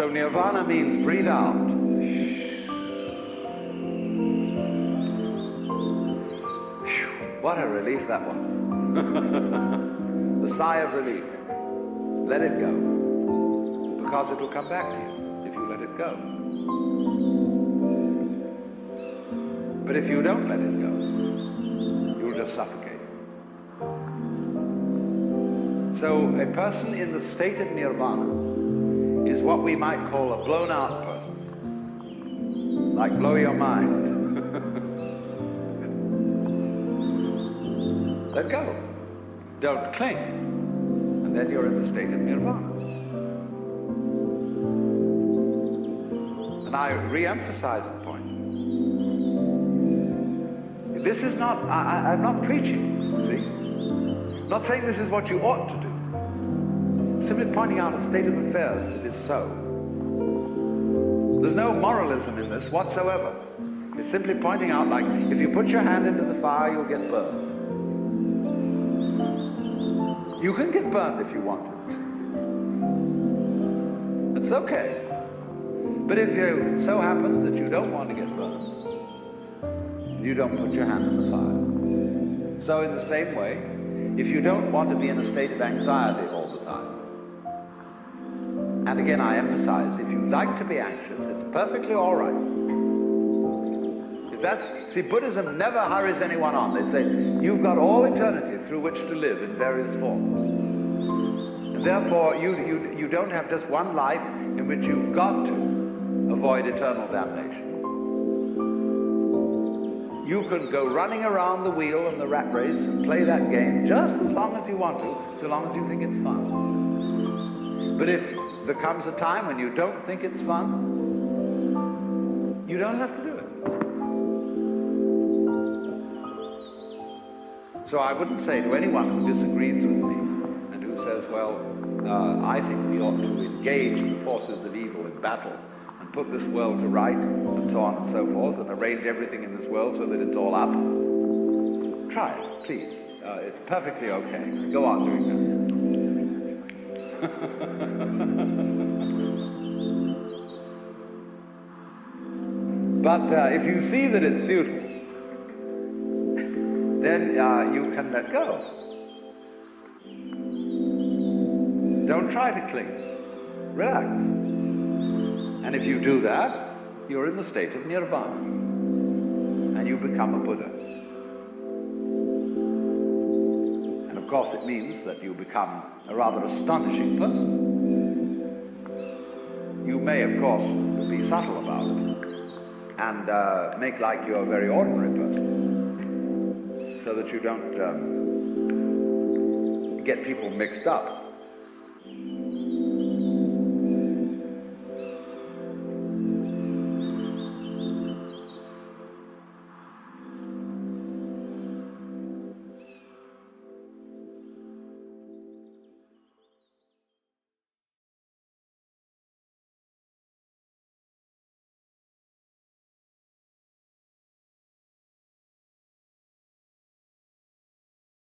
So Nirvana means breathe out. What a relief that was. The sigh of relief. Let it go. Because it will come back to you if you let it go. But if you don't let it go, you'll just suffocate. So a person in the state of Nirvana is what we might call a blown out person. Like blow your mind. Let go. Don't cling. And then you're in the state of Nirvana. And I re-emphasize the point. This is not, I'm not preaching, see? I'm not saying this is what you ought to do. I'm simply pointing out a state of affairs that is so. There's no moralism in this whatsoever. It's simply pointing out, like, if you put your hand into the fire, you'll get burned. You can get burned if you want to. It's okay. But if it so happens that you don't want to get burned, you don't put your hand in the fire. So in the same way, if you don't want to be in a state of anxiety all the time, and again I emphasize, if you like to be anxious, it's perfectly all right. See, Buddhism never hurries anyone on. They say, you've got all eternity through which to live in various forms. And therefore, you don't have just one life in which you've got to avoid eternal damnation. You can go running around the wheel and the rat race and play that game just as long as you want to, so long as you think it's fun. But if there comes a time when you don't think it's fun, you don't have to do it. So I wouldn't say to anyone who disagrees with me and who says, well, I think we ought to engage the forces of evil in battle and put this world to right and so on and so forth and arrange everything in this world so that it's all up. Try it, please. It's perfectly okay. Go on doing that. But if you see that it's futile, then you can let go. Don't try to cling. Relax. And if you do that, you're in the state of Nirvana. And you become a Buddha. And of course it means that you become a rather astonishing person. You may, of course, be subtle about it and make like you're a very ordinary person, so that you don't get people mixed up.